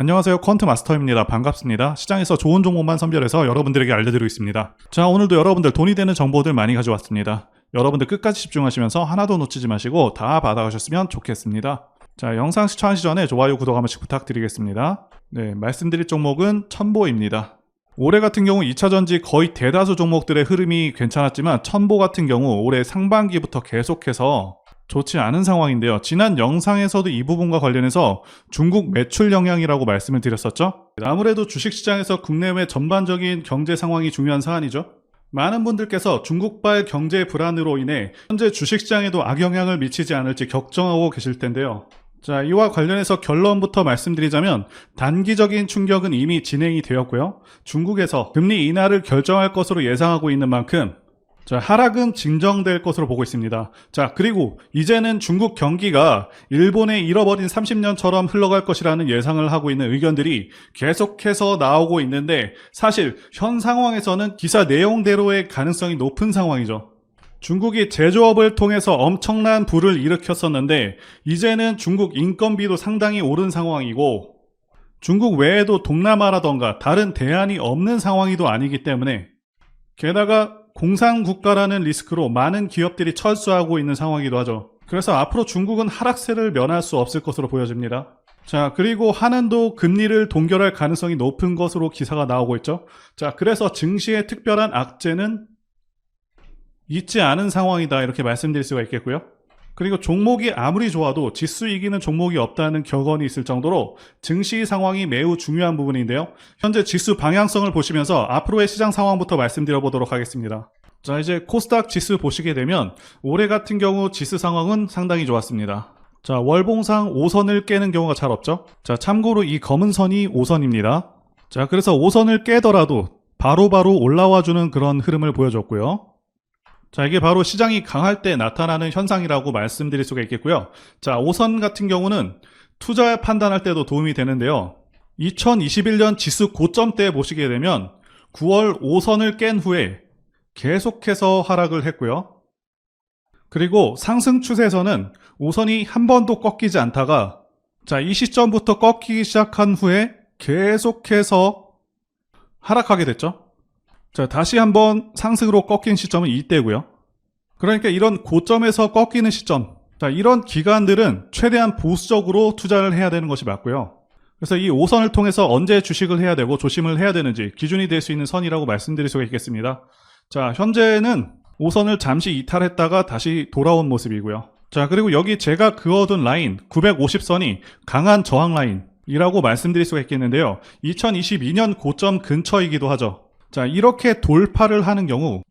안녕하세요, 퀀트 마스터입니다. 반갑습니다. 시장에서 좋은 종목만 선별해서 여러분들에게 알려드리고 있습니다. 자, 오늘도 여러분들 돈이 되는 정보들 많이 가져왔습니다. 여러분들 끝까지 집중하시면서 하나도 놓치지 마시고 다 받아가셨으면 좋겠습니다. 자, 영상 시청하시기 전에 좋아요, 구독 한 번씩 부탁드리겠습니다. 네, 말씀드릴 종목은 첨보입니다. 올해 같은 경우 2차전지 거의 대다수 종목들의 흐름이 괜찮았지만 첨보 같은 경우 올해 상반기부터 계속해서 좋지 않은 상황인데요. 지난 영상에서도 이 부분과 관련해서 중국 매출 영향이라고 말씀을 드렸었죠. 아무래도 주식시장에서 국내외 전반적인 경제 상황이 중요한 사안이죠. 많은 분들께서 중국발 경제 불안으로 인해 현재 주식시장에도 악영향을 미치지 않을지 걱정하고 계실 텐데요. 자, 이와 관련해서 결론부터 말씀드리자면 단기적인 충격은 이미 진행이 되었고요. 중국에서 금리 인하를 결정할 것으로 예상하고 있는 만큼 자, 하락은 진정될 것으로 보고 있습니다. 자, 그리고 이제는 중국 경기가 일본의 잃어버린 30년처럼 흘러갈 것이라는 예상을 하고 있는 의견들이 계속해서 나오고 있는데 사실 현 상황에서는 기사 내용대로의 가능성이 높은 상황이죠. 중국이 제조업을 통해서 엄청난 부를 일으켰었는데 이제는 중국 인건비도 상당히 오른 상황이고 중국 외에도 동남아라던가 다른 대안이 없는 상황이도 아니기 때문에 게다가 공산국가라는 리스크로 많은 기업들이 철수하고 있는 상황이기도 하죠. 그래서 앞으로 중국은 하락세를 면할 수 없을 것으로 보여집니다. 자, 그리고 한은도 금리를 동결할 가능성이 높은 것으로 기사가 나오고 있죠. 자, 그래서 증시의 특별한 악재는 있지 않은 상황이다 이렇게 말씀드릴 수가 있겠고요. 그리고 종목이 아무리 좋아도 지수 이기는 종목이 없다는 격언이 있을 정도로 증시 상황이 매우 중요한 부분인데요. 현재 지수 방향성을 보시면서 앞으로의 시장 상황부터 말씀드려 보도록 하겠습니다. 자, 이제 코스닥 지수 보시게 되면 올해 같은 경우 지수 상황은 상당히 좋았습니다. 자, 월봉상 5선을 깨는 경우가 잘 없죠. 자, 참고로 이 검은 선이 5선입니다. 자, 그래서 5선을 깨더라도 바로바로 올라와주는 그런 흐름을 보여줬고요. 자, 이게 바로 시장이 강할 때 나타나는 현상이라고 말씀드릴 수가 있겠고요. 자, 5선 같은 경우는 투자 판단할 때도 도움이 되는데요. 2021년 지수 고점 때 보시게 되면 9월 5선을 깬 후에 계속해서 하락을 했고요. 그리고 상승 추세에서는 5선이 한 번도 꺾이지 않다가 자, 이 시점부터 꺾이기 시작한 후에 계속해서 하락하게 됐죠. 자, 다시 한번 상승으로 꺾인 시점은 이때고요. 그러니까 이런 고점에서 꺾이는 시점, 자, 이런 기간들은 최대한 보수적으로 투자를 해야 되는 것이 맞고요. 그래서 이 5선을 통해서 언제 주식을 해야 되고 조심을 해야 되는지 기준이 될 수 있는 선이라고 말씀드릴 수가 있겠습니다. 자, 현재는 5선을 잠시 이탈했다가 다시 돌아온 모습이고요. 자, 그리고 여기 제가 그어둔 라인 950선이 강한 저항 라인이라고 말씀드릴 수가 있겠는데요. 2022년 고점 근처이기도 하죠. 자, 이렇게 돌파를 하는 경우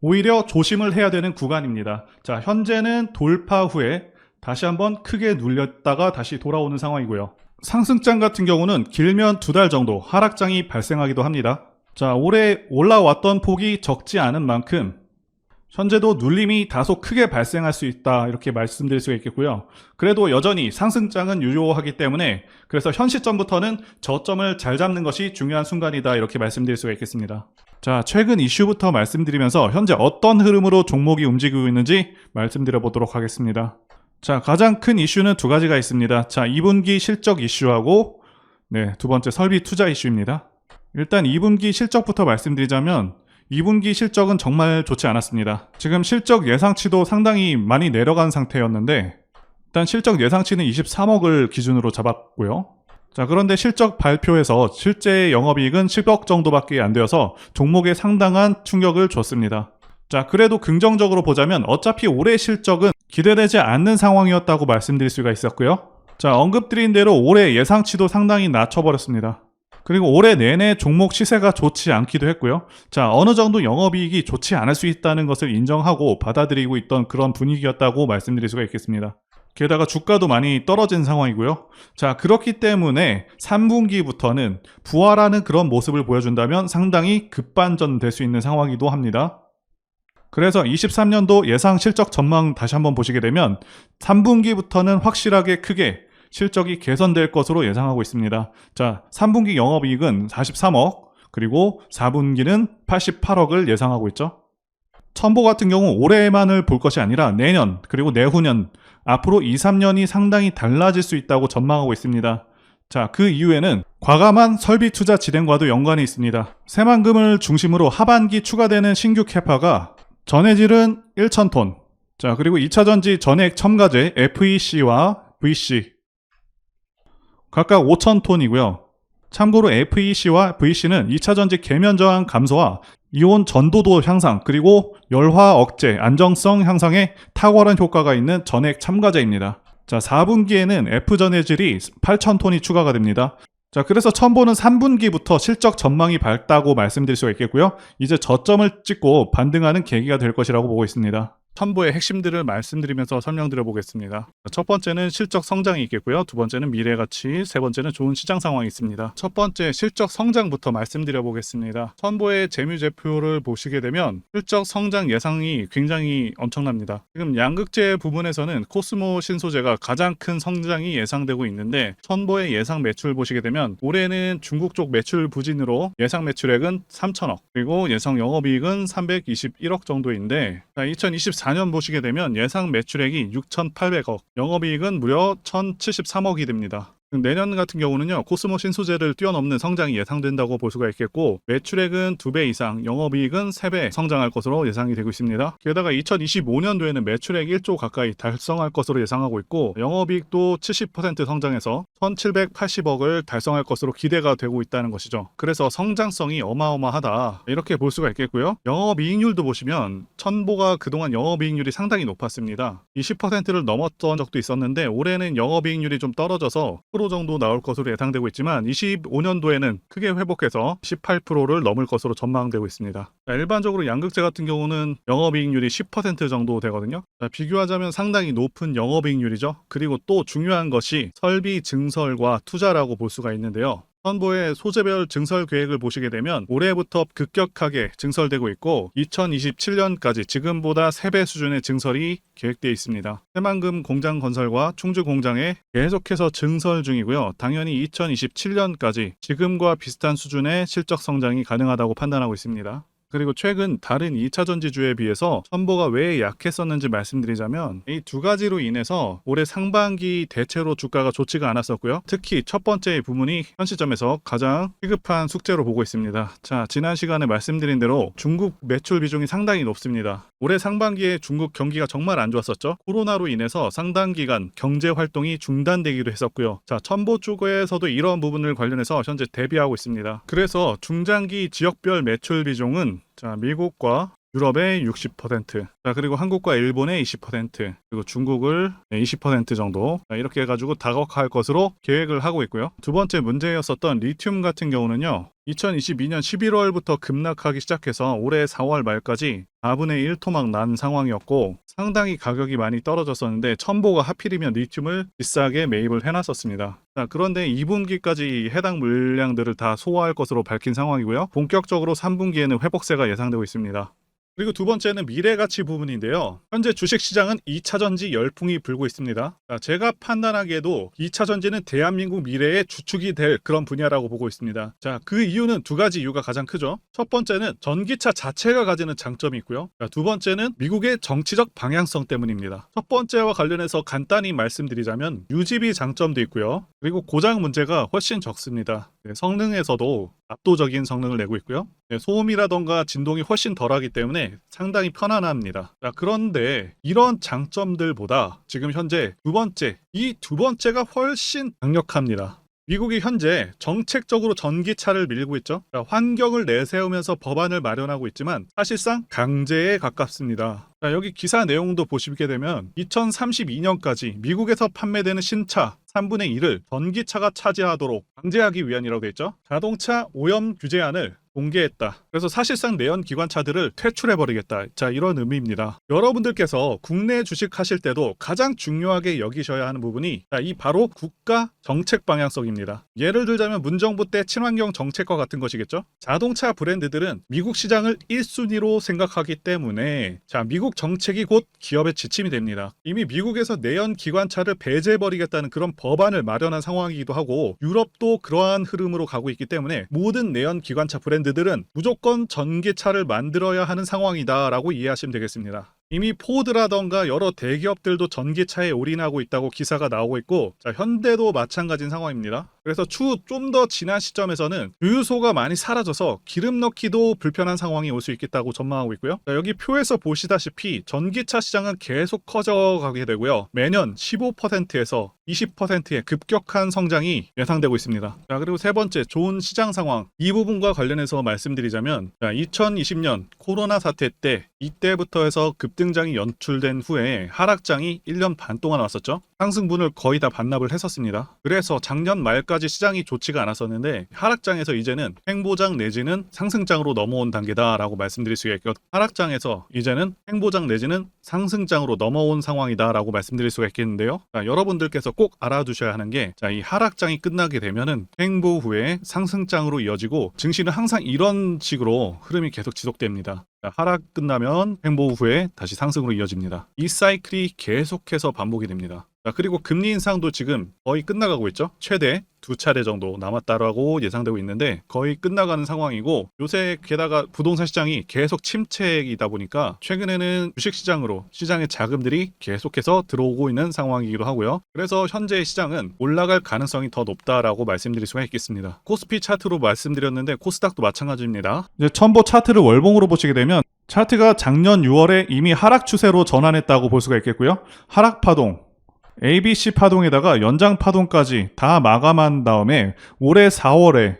오히려 조심을 해야 되는 구간입니다. 자, 현재는 돌파 후에 다시 한번 크게 눌렸다가 다시 돌아오는 상황이고요. 상승장 같은 경우는 길면 2달 정도 하락장이 발생하기도 합니다. 자, 올해 올라왔던 폭이 적지 않은 만큼 현재도 눌림이 다소 크게 발생할 수 있다 이렇게 말씀드릴 수가 있겠고요. 그래도 여전히 상승장은 유효하기 때문에 그래서 현 시점부터는 저점을 잘 잡는 것이 중요한 순간이다 이렇게 말씀드릴 수가 있겠습니다. 자, 최근 이슈부터 말씀드리면서 현재 어떤 흐름으로 종목이 움직이고 있는지 말씀드려 보도록 하겠습니다. 자, 가장 큰 이슈는 두 가지가 있습니다. 자, 2분기 실적 이슈하고 두 번째 설비 투자 이슈입니다. 일단 2분기 실적부터 말씀드리자면 2분기 실적은 정말 좋지 않았습니다. 지금 실적 예상치도 상당히 많이 내려간 상태였는데 일단 실적 예상치는 23억을 기준으로 잡았고요. 자, 그런데 실적 발표에서 실제 영업이익은 10억 정도밖에 안 되어서 종목에 상당한 충격을 줬습니다. 자, 그래도 긍정적으로 보자면 어차피 올해 실적은 기대되지 않는 상황이었다고 말씀드릴 수가 있었고요. 자, 언급드린 대로 올해 예상치도 상당히 낮춰버렸습니다. 그리고 올해 내내 종목 시세가 좋지 않기도 했고요. 자, 어느 정도 영업이익이 좋지 않을 수 있다는 것을 인정하고 받아들이고 있던 그런 분위기였다고 말씀드릴 수가 있겠습니다. 게다가 주가도 많이 떨어진 상황이고요. 자, 그렇기 때문에 3분기부터는 부활하는 그런 모습을 보여준다면 상당히 급반전될 수 있는 상황이기도 합니다. 그래서 23년도 예상 실적 전망 다시 한번 보시게 되면 3분기부터는 확실하게 크게 실적이 개선될 것으로 예상하고 있습니다. 자, 3분기 영업이익은 43억, 그리고 4분기는 88억을 예상하고 있죠. 첨보 같은 경우 올해만을 볼 것이 아니라 내년, 그리고 내후년, 앞으로 2, 3년이 상당히 달라질 수 있다고 전망하고 있습니다. 자, 그 이후에는 과감한 설비 투자 진행과도 연관이 있습니다. 새만금을 중심으로 하반기 추가되는 신규 캐파가 전해질은 1,000톤. 자, 그리고 2차 전지 전액 첨가제 FEC와 VC 각각 5,000톤이고요. 참고로 FEC와 VC는 2차 전지 계면 저항 감소와 이온 전도도 향상, 그리고 열화 억제, 안정성 향상에 탁월한 효과가 있는 전액 첨가제입니다. 자, 4분기에는 F전해질이 8,000톤이 추가가 됩니다. 자, 그래서 첨보는 3분기부터 실적 전망이 밝다고 말씀드릴 수가 있겠고요. 이제 저점을 찍고 반등하는 계기가 될 것이라고 보고 있습니다. 첨보의 핵심들을 말씀드리면서 설명드려 보겠습니다. 첫 번째는 실적 성장이 있겠고요. 두 번째는 미래 가치, 세 번째는 좋은 시장 상황이 있습니다. 첫 번째 실적 성장부터 말씀드려 보겠습니다. 첨보의 재무제표를 보시게 되면 실적 성장 예상이 굉장히 엄청납니다. 지금 양극재 부분에서는 코스모 신소재가 가장 큰 성장이 예상되고 있는데, 첨보의 예상 매출 보시게 되면 올해는 중국 쪽 매출 부진으로 예상 매출액은 3천억, 그리고 예상 영업이익은 321억 정도인데, 2024년 보시게 되면 예상 매출액이 6,800억, 영업이익은 무려 1,073억이 됩니다. 내년 같은 경우는요, 코스모 신소재를 뛰어넘는 성장이 예상된다고 볼 수가 있겠고, 매출액은 2배 이상, 영업이익은 3배 성장할 것으로 예상이 되고 있습니다. 게다가 2025년도에는 매출액 1조 가까이 달성할 것으로 예상하고 있고, 영업이익도 70% 성장해서 1,780억을 달성할 것으로 기대가 되고 있다는 것이죠. 그래서 성장성이 어마어마하다, 이렇게 볼 수가 있겠고요. 영업이익률도 보시면 첨보가 그동안 영업이익률이 상당히 높았습니다. 20%를 넘었던 적도 있었는데, 올해는 영업이익률이 좀 떨어져서 10% 정도 나올 것으로 예상되고 있지만 25년도에는 크게 회복해서 18%를 넘을 것으로 전망되고 있습니다. 일반적으로 양극재 같은 경우는 영업이익률이 10% 정도 되거든요. 비교하자면 상당히 높은 영업이익률이죠. 그리고 또 중요한 것이 설비 증설과 투자라고 볼 수가 있는데요. 첨보의 소재별 증설 계획을 보시게 되면 올해부터 급격하게 증설되고 있고, 2027년까지 지금보다 3배 수준의 증설이 계획되어 있습니다. 새만금 공장 건설과 충주 공장에 계속해서 증설 중이고요. 당연히 2027년까지 지금과 비슷한 수준의 실적 성장이 가능하다고 판단하고 있습니다. 그리고 최근 다른 2차 전지주에 비해서 첨보가 왜 약했었는지 말씀드리자면, 이 두 가지로 인해서 올해 상반기 대체로 주가가 좋지가 않았었고요. 특히 첫 번째 부분이 현 시점에서 가장 시급한 숙제로 보고 있습니다. 자, 지난 시간에 말씀드린 대로 중국 매출 비중이 상당히 높습니다. 올해 상반기에 중국 경기가 정말 안 좋았었죠. 코로나로 인해서 상당 기간 경제 활동이 중단되기도 했었고요. 자, 첨보 쪽에서도 이런 부분을 관련해서 현재 대비하고 있습니다. 그래서 중장기 지역별 매출 비중은 미국과 유럽의 60%, 그리고 한국과 일본의 20%, 그리고 중국을 20% 정도, 이렇게 해가지고 다각화할 것으로 계획을 하고 있고요. 두 번째 문제였었던 리튬 같은 경우는요, 2022년 11월부터 급락하기 시작해서 올해 4월 말까지 4분의 1 토막 난 상황이었고, 상당히 가격이 많이 떨어졌었는데 첨보가 하필이면 리튬을 비싸게 매입을 해놨었습니다. 자, 그런데 2분기까지 해당 물량들을 다 소화할 것으로 밝힌 상황이고요. 본격적으로 3분기에는 회복세가 예상되고 있습니다. 그리고 두 번째는 미래가치 부분인데요. 현재 주식시장은 2차전지 열풍이 불고 있습니다. 제가 판단하기에도 2차전지는 대한민국 미래의 주축이 될 그런 분야라고 보고 있습니다. 자, 그 이유는 두 가지 이유가 가장 크죠. 첫 번째는 전기차 자체가 가지는 장점이 있고요. 두 번째는 미국의 정치적 방향성 때문입니다. 첫 번째와 관련해서 간단히 말씀드리자면 유지비 장점도 있고요. 그리고 고장 문제가 훨씬 적습니다. 성능에서도 압도적인 성능을 내고 있고요. 소음이라던가 진동이 훨씬 덜하기 때문에 상당히 편안합니다. 자, 그런데 이런 장점들보다 지금 현재 이 두 번째가 훨씬 강력합니다. 미국이 현재 정책적으로 전기차를 밀고 있죠. 환경을 내세우면서 법안을 마련하고 있지만 사실상 강제에 가깝습니다. 여기 기사 내용도 보시게 되면 2032년까지 미국에서 판매되는 신차 3분의 1을 전기차가 차지하도록 강제하기 위한이라고 되어 있죠. 자동차 오염 규제안을 공개했다. 그래서 사실상 내연 기관차들을 퇴출해버리겠다. 자, 이런 의미입니다. 여러분들께서 국내 주식하실 때도 가장 중요하게 여기셔야 하는 부분이 이 바로 국가 정책 방향성입니다. 예를 들자면 문정부 때 친환경 정책과 같은 것이겠죠. 자동차 브랜드들은 미국 시장을 1순위로 생각하기 때문에 미국 정책이 곧 기업의 지침이 됩니다. 이미 미국에서 내연 기관차를 배제해버리겠다는 그런 법안을 마련한 상황이기도 하고, 유럽도 그러한 흐름으로 가고 있기 때문에 모든 내연 기관차 브랜드들은 무조건 전기차를 만들어야 하는 상황이다 라고 이해하시면 되겠습니다. 이미 포드라던가 여러 대기업들도 전기차에 올인하고 있다고 기사가 나오고 있고, 자, 현대도 마찬가지인 상황입니다. 그래서 추후 좀 더 지난 시점에서는 주유소가 많이 사라져서 기름 넣기도 불편한 상황이 올 수 있겠다고 전망하고 있고요. 자, 여기 표에서 보시다시피 전기차 시장은 계속 커져가게 되고요. 매년 15%에서 20%의 급격한 성장이 예상되고 있습니다. 자, 그리고 세 번째, 좋은 시장 상황. 이 부분과 관련해서 말씀드리자면, 자, 2020년 코로나 사태 때 이때부터 해서 급등장이 연출된 후에 하락장이 1년 반 동안 왔었죠. 상승분을 거의 다 반납을 했었습니다. 그래서 작년 말까지 시장이 좋지가 않았었는데 하락장에서 이제는 횡보장 내지는 상승장으로 넘어온 단계다라고 말씀드릴 수가 있고, 하락장에서 이제는 횡보장 내지는 상승장으로 넘어온 상황이다라고 말씀드릴 수가 있겠는데요. 자, 여러분들께서 꼭 알아두셔야 하는 게, 자, 이 하락장이 끝나게 되면은 횡보 후에 상승장으로 이어지고 증시는 항상 이런 식으로 흐름이 계속 지속됩니다. 자, 하락 끝나면 횡보 후에 다시 상승으로 이어집니다. 이 사이클이 계속해서 반복이 됩니다. 자, 그리고 금리 인상도 지금 거의 끝나가고 있죠. 최대 2차례 정도 남았다라고 예상되고 있는데 거의 끝나가는 상황이고, 요새 게다가 부동산 시장이 계속 침체이다 보니까 최근에는 주식시장으로 시장의 자금들이 계속해서 들어오고 있는 상황이기도 하고요. 그래서 현재 시장은 올라갈 가능성이 더 높다라고 말씀드릴 수가 있겠습니다. 코스피 차트로 말씀드렸는데 코스닥도 마찬가지입니다. 이제 첨보 차트를 월봉으로 보시게 되면 차트가 작년 6월에 이미 하락 추세로 전환했다고 볼 수가 있겠고요. 하락 파동, ABC 파동에다가 연장 파동까지 다 마감한 다음에 올해 4월에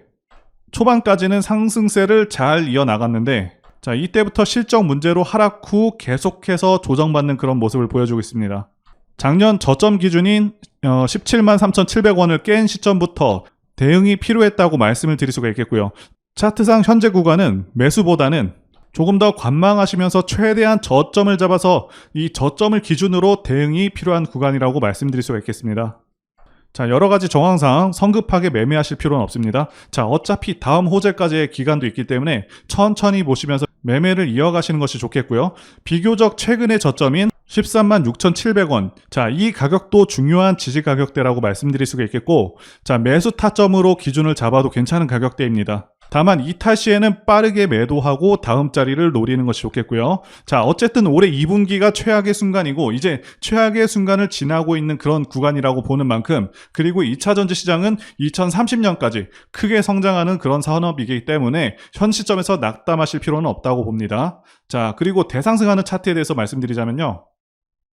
초반까지는 상승세를 잘 이어나갔는데, 자, 이때부터 실적 문제로 하락 후 계속해서 조정받는 그런 모습을 보여주고 있습니다. 작년 저점 기준인 17만 3,700원을 깬 시점부터 대응이 필요했다고 말씀을 드릴 수가 있겠고요. 차트상 현재 구간은 매수보다는 조금 더 관망하시면서 최대한 저점을 잡아서 이 저점을 기준으로 대응이 필요한 구간이라고 말씀드릴 수가 있겠습니다. 자, 여러 가지 정황상 성급하게 매매하실 필요는 없습니다. 자, 어차피 다음 호재까지의 기간도 있기 때문에 천천히 보시면서 매매를 이어가시는 것이 좋겠고요. 비교적 최근의 저점인 13만 6,700원. 자, 이 가격도 중요한 지지 가격대라고 말씀드릴 수가 있겠고, 자, 매수 타점으로 기준을 잡아도 괜찮은 가격대입니다. 다만 이탈 시에는 빠르게 매도하고 다음 자리를 노리는 것이 좋겠고요. 자, 어쨌든 올해 2분기가 최악의 순간이고 이제 최악의 순간을 지나고 있는 그런 구간이라고 보는 만큼, 그리고 2차 전지 시장은 2030년까지 크게 성장하는 그런 산업이기 때문에 현 시점에서 낙담하실 필요는 없다고 봅니다. 자, 그리고 대상승하는 차트에 대해서 말씀드리자면요.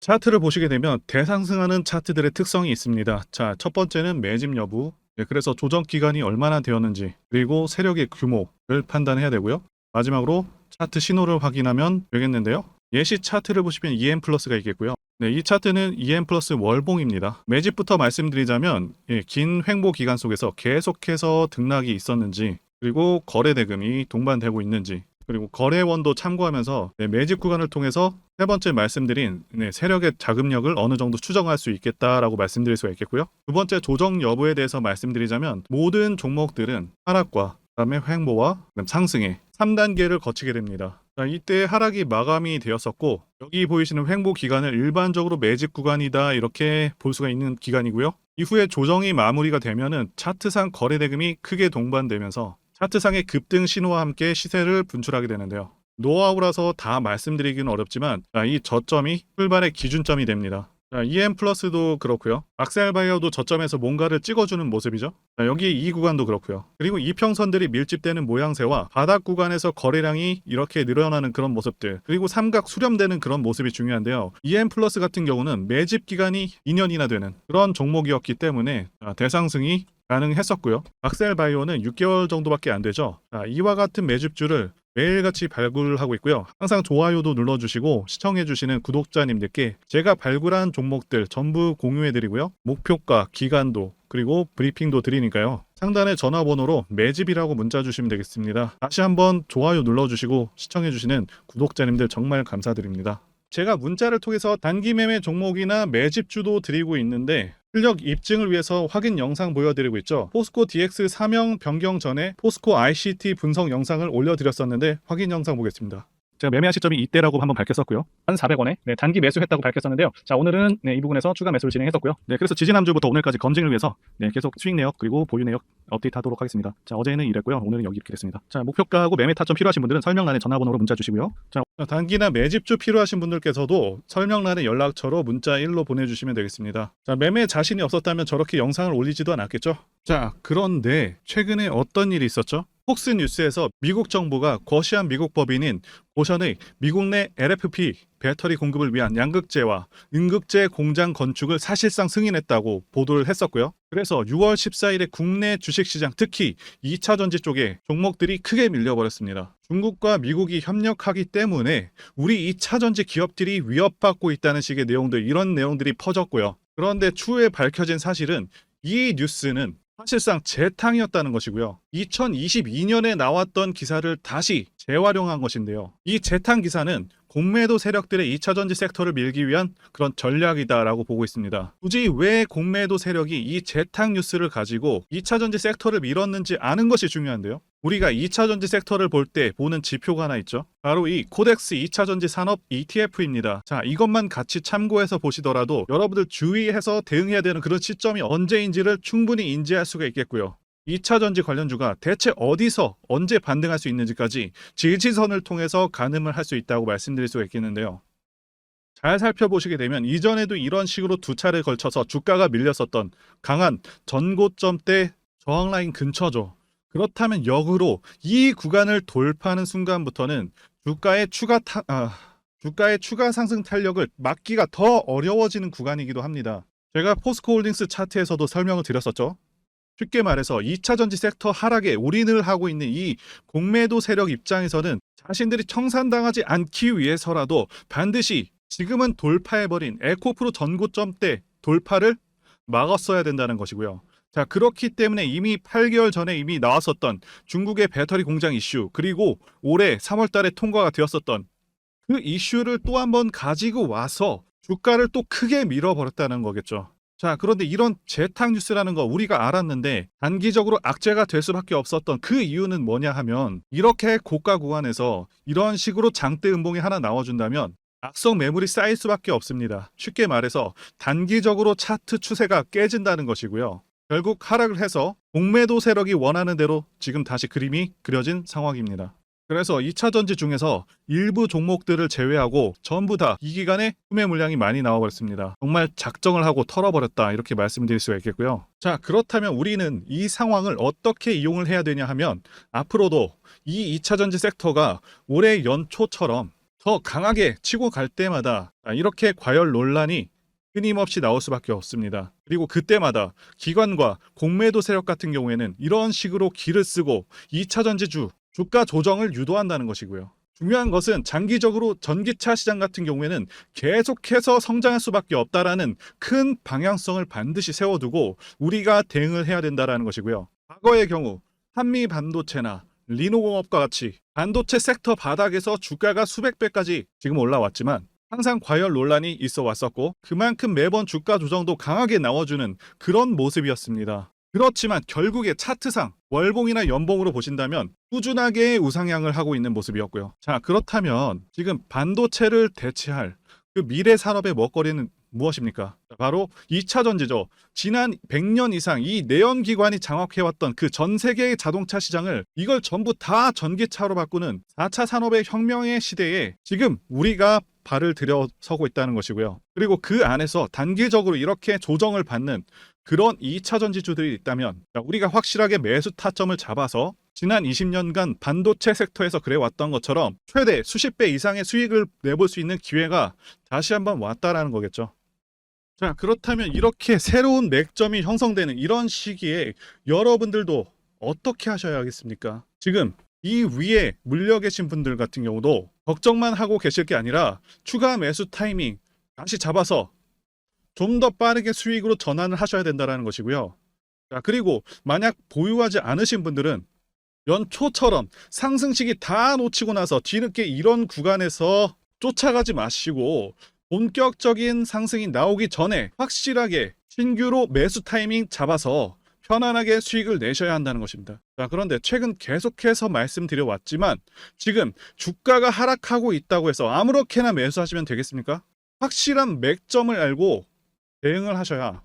차트를 보시게 되면 대상승하는 차트들의 특성이 있습니다. 자, 첫 번째는 매집 여부. 그래서 조정 기간이 얼마나 되었는지, 그리고 세력의 규모를 판단해야 되고요. 마지막으로 차트 신호를 확인하면 되겠는데요. 예시 차트를 보시면 EM 플러스가 있겠고요. 네, 이 차트는 EM 플러스 월봉입니다. 매집부터 말씀드리자면 긴 횡보 기간 속에서 계속해서 등락이 있었는지, 그리고 거래 대금이 동반되고 있는지, 그리고 거래원도 참고하면서 매집 구간을 통해서 세 번째 말씀드린 세력의 자금력을 어느 정도 추정할 수 있겠다라고 말씀드릴 수가 있겠고요. 두 번째, 조정 여부에 대해서 말씀드리자면 모든 종목들은 하락과 그다음에 횡보와 그다음 상승의 3단계를 거치게 됩니다. 자, 이때 하락이 마감이 되었었고, 여기 보이시는 횡보 기간을 일반적으로 매집 구간이다 이렇게 볼 수가 있는 기간이고요. 이후에 조정이 마무리가 되면은 차트상 거래 대금이 크게 동반되면서 차트상의 급등 신호와 함께 시세를 분출하게 되는데요. 노하우라서 다 말씀드리기는 어렵지만, 이 저점이 출발의 기준점이 됩니다. 자, EM 플러스도 그렇고요. 악셀바이어도 저점에서 뭔가를 찍어주는 모습이죠. 자, 여기 이 구간도 그렇고요. 그리고 이평선들이 밀집되는 모양새와 바닥 구간에서 거래량이 이렇게 늘어나는 그런 모습들, 그리고 삼각 수렴되는 그런 모습이 중요한데요. EM 플러스 같은 경우는 매집 기간이 2년이나 되는 그런 종목이었기 때문에 대상승이 가능했었고요. 악셀바이오는 6개월 정도밖에 안 되죠. 자, 이와 같은 매집주를 매일같이 발굴하고 있고요. 항상 좋아요도 눌러주시고 시청해주시는 구독자님들께 제가 발굴한 종목들 전부 공유해드리고요. 목표가, 기간도, 그리고 브리핑도 드리니까요. 상단의 전화번호로 매집이라고 문자 주시면 되겠습니다. 다시 한번 좋아요 눌러주시고 시청해주시는 구독자님들 정말 감사드립니다. 제가 문자를 통해서 단기 매매 종목이나 매집주도 드리고 있는데 실력 입증을 위해서 확인 영상 보여드리고 있죠. 포스코 DX 사명 변경 전에 포스코 ICT 분석 영상을 올려드렸었는데 확인 영상 보겠습니다. 제가 매매한 시점이 이때라고 한번 밝혔었고요. 1,400원에 단기 매수했다고 밝혔었는데요. 자, 오늘은 이 부분에서 추가 매수를 진행했었고요. 그래서 지지난주부터 오늘까지 검증을 위해서 계속 수익 내역 그리고 보유 내역 업데이트하도록 하겠습니다. 자, 어제는 이랬고요. 오늘은 여기 이렇게 됐습니다. 자, 목표가하고 매매 타점 필요하신 분들은 설명란에 전화번호로 문자 주시고요. 자, 단기나 매집주 필요하신 분들께서도 설명란에 연락처로 문자 1로 보내주시면 되겠습니다. 자, 매매 자신이 없었다면 저렇게 영상을 올리지도 않았겠죠? 자, 그런데 최근에 어떤 일이 있었죠? 폭스뉴스에서 미국 정부가 거시한 미국 법인인 고션의 미국 내 LFP 배터리 공급을 위한 양극재와 음극재 공장 건축을 사실상 승인했다고 보도를 했었고요. 그래서 6월 14일에 국내 주식시장 특히 2차 전지 쪽에 종목들이 크게 밀려버렸습니다. 중국과 미국이 협력하기 때문에 우리 2차 전지 기업들이 위협받고 있다는 식의 내용들, 이런 내용들이 퍼졌고요. 그런데 추후에 밝혀진 사실은 이 뉴스는 사실상 재탕이었다는 것이고요. 2022년에 나왔던 기사를 다시 재활용한 것인데요. 이 재탕 기사는 공매도 세력들의 2차 전지 섹터를 밀기 위한 그런 전략이다라고 보고 있습니다. 굳이 왜 공매도 세력이 이 재탕 뉴스를 가지고 2차 전지 섹터를 밀었는지 아는 것이 중요한데요. 우리가 2차 전지 섹터를 볼 때 보는 지표가 하나 있죠. 바로 이 코덱스 2차 전지 산업 ETF입니다. 자, 이것만 같이 참고해서 보시더라도 여러분들 주의해서 대응해야 되는 그런 시점이 언제인지를 충분히 인지할 수가 있겠고요. 2차 전지 관련주가 대체 어디서 언제 반등할 수 있는지까지 지지선을 통해서 가늠을 할 수 있다고 말씀드릴 수가 있겠는데요. 잘 살펴보시게 되면 이전에도 이런 식으로 두 차례에 걸쳐서 주가가 밀렸었던 강한 전고점대 저항 라인 근처죠. 그렇다면 역으로 이 구간을 돌파하는 순간부터는 주가의 추가 상승 탄력을 막기가 더 어려워지는 구간이기도 합니다. 제가 포스코홀딩스 차트에서도 설명을 드렸었죠. 쉽게 말해서 2차 전지 섹터 하락에 올인을 하고 있는 이 공매도 세력 입장에서는 자신들이 청산당하지 않기 위해서라도 반드시 지금은 돌파해버린 에코프로 전고점대 돌파를 막았어야 된다는 것이고요. 자, 그렇기 때문에 이미 8개월 전에 이미 나왔었던 중국의 배터리 공장 이슈, 그리고 올해 3월 달에 통과가 되었었던 그 이슈를 또 한번 가지고 와서 주가를 또 크게 밀어버렸다는 거겠죠. 자, 그런데 이런 재탕 뉴스라는 거 우리가 알았는데 단기적으로 악재가 될 수밖에 없었던 그 이유는 뭐냐 하면, 이렇게 고가 구간에서 이런 식으로 장대 음봉이 하나 나와준다면 악성 매물이 쌓일 수밖에 없습니다. 쉽게 말해서 단기적으로 차트 추세가 깨진다는 것이고요. 결국 하락을 해서 공매도 세력이 원하는 대로 지금 다시 그림이 그려진 상황입니다. 그래서 2차 전지 중에서 일부 종목들을 제외하고 전부 다 이 기간에 구매 물량이 많이 나와버렸습니다. 정말 작정을 하고 털어버렸다, 이렇게 말씀드릴 수가 있겠고요. 자, 그렇다면 우리는 이 상황을 어떻게 이용을 해야 되냐 하면, 앞으로도 이 2차 전지 섹터가 올해 연초처럼 더 강하게 치고 갈 때마다 이렇게 과열 논란이 끊임없이 나올 수밖에 없습니다. 그리고 그때마다 기관과 공매도 세력 같은 경우에는 이런 식으로 기를 쓰고 2차 전지주 주가 조정을 유도한다는 것이고요. 중요한 것은 장기적으로 전기차 시장 같은 경우에는 계속해서 성장할 수밖에 없다라는 큰 방향성을 반드시 세워두고 우리가 대응을 해야 된다는 것이고요. 과거의 경우 한미 반도체나 리노공업과 같이 반도체 섹터 바닥에서 주가가 수백 배까지 지금 올라왔지만 항상 과열 논란이 있어 왔었고, 그만큼 매번 주가 조정도 강하게 나와주는 그런 모습이었습니다. 그렇지만 결국에 차트상 월봉이나 연봉으로 보신다면 꾸준하게 우상향을 하고 있는 모습이었고요. 자, 그렇다면 지금 반도체를 대체할 그 미래 산업의 먹거리는 무엇입니까? 바로 2차 전지죠. 지난 100년 이상 이 내연기관이 장악해왔던 그 전 세계의 자동차 시장을 이걸 전부 다 전기차로 바꾸는 4차 산업의 혁명의 시대에 지금 우리가 발을 들여서고 있다는 것이고요. 그리고 그 안에서 단기적으로 이렇게 조정을 받는 그런 2차 전지주들이 있다면 우리가 확실하게 매수 타점을 잡아서 지난 20년간 반도체 섹터에서 그래왔던 것처럼 최대 수십 배 이상의 수익을 내볼 수 있는 기회가 다시 한번 왔다라는 거겠죠. 자, 그렇다면 이렇게 새로운 맥점이 형성되는 이런 시기에 여러분들도 어떻게 하셔야겠습니까? 지금 이 위에 물려 계신 분들 같은 경우도 걱정만 하고 계실 게 아니라 추가 매수 타이밍 다시 잡아서 좀 더 빠르게 수익으로 전환을 하셔야 된다는 것이고요. 자, 그리고 만약 보유하지 않으신 분들은 연초처럼 상승시기 다 놓치고 나서 뒤늦게 이런 구간에서 쫓아가지 마시고 본격적인 상승이 나오기 전에 확실하게 신규로 매수 타이밍 잡아서 편안하게 수익을 내셔야 한다는 것입니다. 자, 그런데 최근 계속해서 말씀드려왔지만 지금 주가가 하락하고 있다고 해서 아무렇게나 매수하시면 되겠습니까? 확실한 맥점을 알고 대응을 하셔야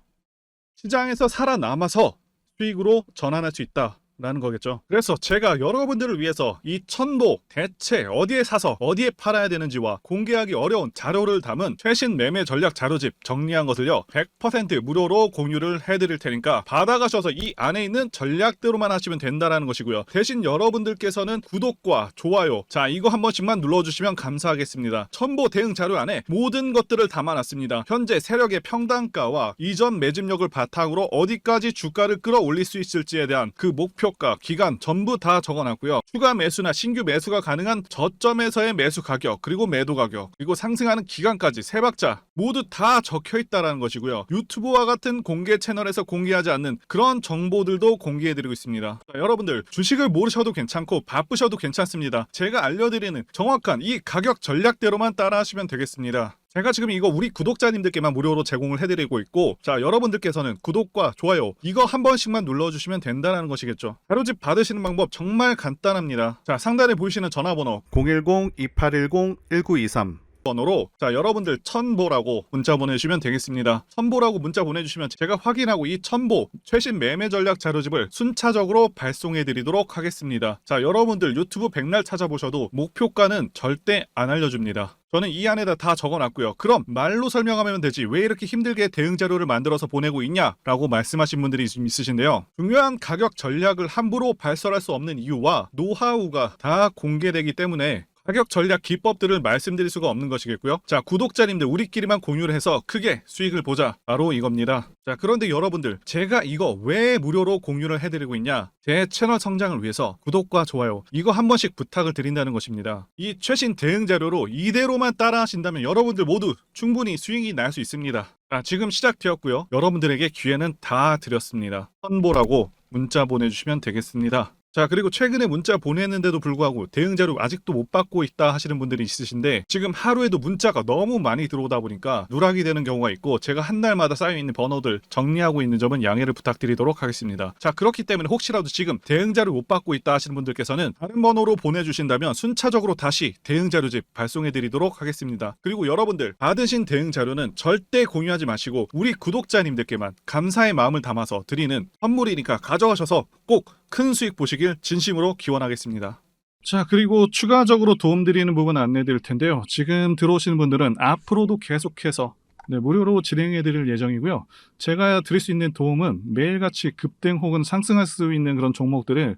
시장에서 살아남아서 수익으로 전환할 수 있다라는 거겠죠. 그래서 제가 여러분들을 위해서 이 천보 대체 어디에 사서 어디에 팔아야 되는지와 공개하기 어려운 자료를 담은 최신 매매 전략 자료집 정리한 것을요 100% 무료로 공유를 해드릴 테니까 받아가셔서 이 안에 있는 전략대로만 하시면 된다라는 것이고요. 대신 여러분들께서는 구독과 좋아요, 자 이거 한 번씩만 눌러주시면 감사하겠습니다. 천보 대응 자료 안에 모든 것들을 담아놨습니다. 현재 세력의 평단가와 이전 매집력을 바탕으로 어디까지 주가를 끌어올릴 수 있을지에 대한 그 목표가, 기간 전부 다 적어놨고요. 추가 매수나 신규 매수가 가능한 저점에서의 매수 가격, 그리고 매도 가격, 그리고 상승하는 기간까지 세 박자 모두 다 적혀있다라는 것이고요. 유튜브와 같은 공개 채널에서 공개하지 않는 그런 정보들도 공개해드리고 있습니다. 자, 여러분들 주식을 모르셔도 괜찮고 바쁘셔도 괜찮습니다. 제가 알려드리는 정확한 이 가격 전략대로만 따라하시면 되겠습니다. 제가 지금 이거 우리 구독자님들께만 무료로 제공을 해드리고 있고, 자 여러분들께서는 구독과 좋아요 이거 한 번씩만 눌러주시면 된다는 것이겠죠. 자료집 받으시는 방법 정말 간단합니다. 자 상단에 보이시는 전화번호 010-2810-1923 번호로 자 여러분들 천보라고 문자 보내주시면 되겠습니다. 천보라고 문자 보내주시면 제가 확인하고 이 천보 최신 매매 전략 자료집을 순차적으로 발송해 드리도록 하겠습니다. 자 여러분들 유튜브 백날 찾아보셔도 목표가는 절대 안 알려줍니다. 저는 이 안에다 다 적어놨고요. 그럼 말로 설명하면 되지 왜 이렇게 힘들게 대응 자료를 만들어서 보내고 있냐라고 말씀하신 분들이 좀 있으신데요. 중요한 가격 전략을 함부로 발설할 수 없는 이유와 노하우가 다 공개되기 때문에 가격 전략 기법들을 말씀드릴 수가 없는 것이겠고요. 자 구독자님들 우리끼리만 공유를 해서 크게 수익을 보자, 바로 이겁니다. 자 그런데 여러분들 제가 이거 왜 무료로 공유를 해드리고 있냐, 제 채널 성장을 위해서 구독과 좋아요 이거 한 번씩 부탁을 드린다는 것입니다. 이 최신 대응 자료로 이대로만 따라 하신다면 여러분들 모두 충분히 수익이 날 수 있습니다. 자 지금 시작되었고요. 여러분들에게 기회는 다 드렸습니다. 선보라고 문자 보내주시면 되겠습니다. 자 그리고 최근에 문자 보냈는데도 불구하고 대응 자료 아직도 못 받고 있다 하시는 분들이 있으신데, 지금 하루에도 문자가 너무 많이 들어오다 보니까 누락이 되는 경우가 있고 제가 한 날마다 쌓여있는 번호들 정리하고 있는 점은 양해를 부탁드리도록 하겠습니다. 자 그렇기 때문에 혹시라도 지금 대응 자료 못 받고 있다 하시는 분들께서는 다른 번호로 보내주신다면 순차적으로 다시 대응 자료집 발송해 드리도록 하겠습니다. 그리고 여러분들 받으신 대응 자료는 절대 공유하지 마시고 우리 구독자님들께만 감사의 마음을 담아서 드리는 선물이니까 가져가셔서 꼭 큰 수익 보시길 진심으로 기원하겠습니다. 자 그리고 추가적으로 도움드리는 부분 안내 드릴 텐데요. 지금 들어오시는 분들은 앞으로도 계속해서 무료로 진행해 드릴 예정이고요. 제가 드릴 수 있는 도움은 매일같이 급등 혹은 상승할 수 있는 그런 종목들을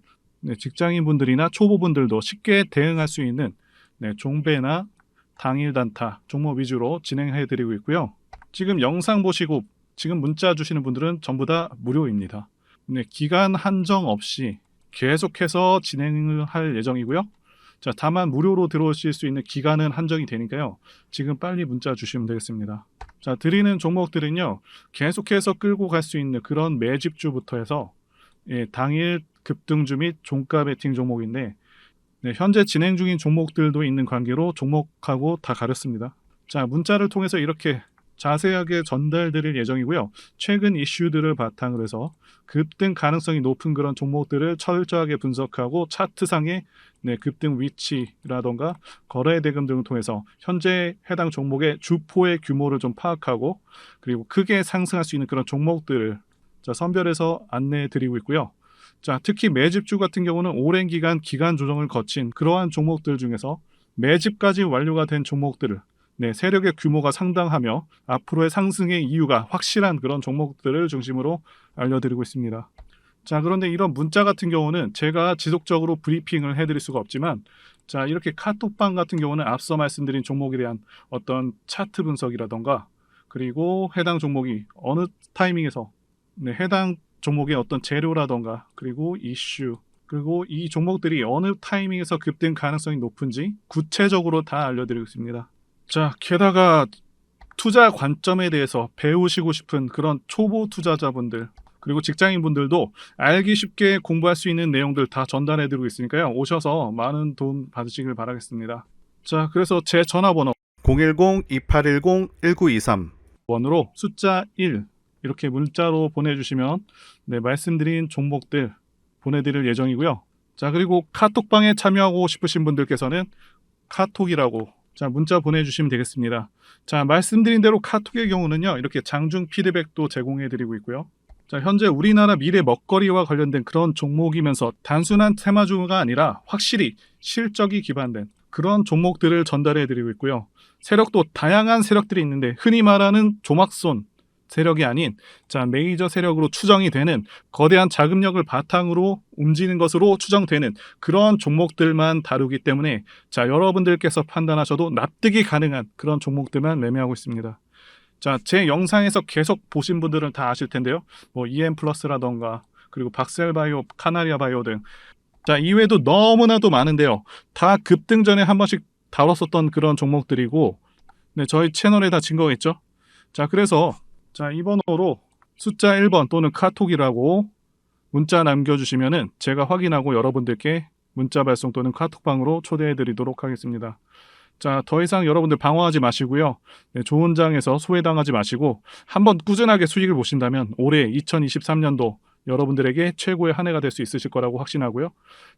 직장인분들이나 초보분들도 쉽게 대응할 수 있는 종배나 당일 단타 종목 위주로 진행해 드리고 있고요. 지금 영상 보시고 지금 문자 주시는 분들은 전부 다 무료입니다. 기간 한정 없이 계속해서 진행을 할 예정이고요. 자, 다만 무료로 들어오실 수 있는 기간은 한정이 되니까요. 지금 빨리 문자 주시면 되겠습니다. 자, 드리는 종목들은요. 계속해서 끌고 갈 수 있는 그런 매집주부터 해서 당일 급등주 및 종가 베팅 종목인데 현재 진행 중인 종목들도 있는 관계로 종목하고 다 가렸습니다. 자, 문자를 통해서 이렇게 자세하게 전달드릴 예정이고요. 최근 이슈들을 바탕으로 해서 급등 가능성이 높은 그런 종목들을 철저하게 분석하고 차트상의 급등 위치라던가 거래 대금 등을 통해서 현재 해당 종목의 주포의 규모를 좀 파악하고 그리고 크게 상승할 수 있는 그런 종목들을 선별해서 안내해 드리고 있고요. 자, 특히 매집주 같은 경우는 오랜 기간 조정을 거친 그러한 종목들 중에서 매집까지 완료가 된 종목들을 세력의 규모가 상당하며 앞으로의 상승의 이유가 확실한 그런 종목들을 중심으로 알려드리고 있습니다. 자, 그런데 이런 문자 같은 경우는 제가 지속적으로 브리핑을 해드릴 수가 없지만, 자, 이렇게 카톡방 같은 경우는 앞서 말씀드린 종목에 대한 어떤 차트 분석이라던가 그리고 해당 종목이 어느 타이밍에서 해당 종목의 어떤 재료라던가 그리고 이슈 그리고 이 종목들이 어느 타이밍에서 급등 가능성이 높은지 구체적으로 다 알려드리고 있습니다. 자, 게다가 투자 관점에 대해서 배우시고 싶은 그런 초보 투자자분들 그리고 직장인분들도 알기 쉽게 공부할 수 있는 내용들 다 전달해드리고 있으니까요. 오셔서 많은 도움 받으시길 바라겠습니다. 자, 그래서 제 전화번호 010-2810-1923 번호로 숫자 1 이렇게 문자로 보내주시면 네, 말씀드린 종목들 보내드릴 예정이고요. 자, 그리고 카톡방에 참여하고 싶으신 분들께서는 카톡이라고 자, 문자 보내주시면 되겠습니다. 자, 말씀드린 대로 카톡의 경우는요, 이렇게 장중 피드백도 제공해드리고 있고요. 자, 현재 우리나라 미래 먹거리와 관련된 그런 종목이면서 단순한 테마주가 아니라 확실히 실적이 기반된 그런 종목들을 전달해드리고 있고요. 세력도 다양한 세력들이 있는데 흔히 말하는 조막손 세력이 아닌 자, 메이저 세력으로 추정이 되는 거대한 자금력을 바탕으로 움직이는 것으로 추정되는 그런 종목들만 다루기 때문에 자, 여러분들께서 판단하셔도 납득이 가능한 그런 종목들만 매매하고 있습니다. 자, 제 영상에서 계속 보신 분들은 다 아실 텐데요. 뭐 EM플러스라던가 그리고 박셀바이오, 카나리아바이오 등 자, 이외에도 너무나도 많은데요. 다 급등 전에 한 번씩 다뤘었던 그런 종목들이고 네, 저희 채널에 다 증거가 있죠. 자, 그래서 자, 이 번호로 숫자 1번 또는 카톡이라고 문자 남겨주시면은 제가 확인하고 여러분들께 문자 발송 또는 카톡방으로 초대해 드리도록 하겠습니다. 자, 더 이상 여러분들 방어하지 마시고요. 네, 좋은 장에서 소외당하지 마시고 한번 꾸준하게 수익을 보신다면 올해 2023년도 여러분들에게 최고의 한 해가 될 수 있으실 거라고 확신하고요.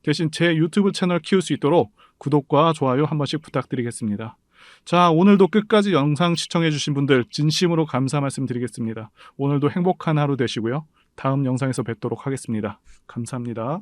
대신 제 유튜브 채널 키울 수 있도록 구독과 좋아요 한 번씩 부탁드리겠습니다. 자, 오늘도 끝까지 영상 시청해주신 분들 진심으로 감사 말씀드리겠습니다. 오늘도 행복한 하루 되시고요. 다음 영상에서 뵙도록 하겠습니다. 감사합니다.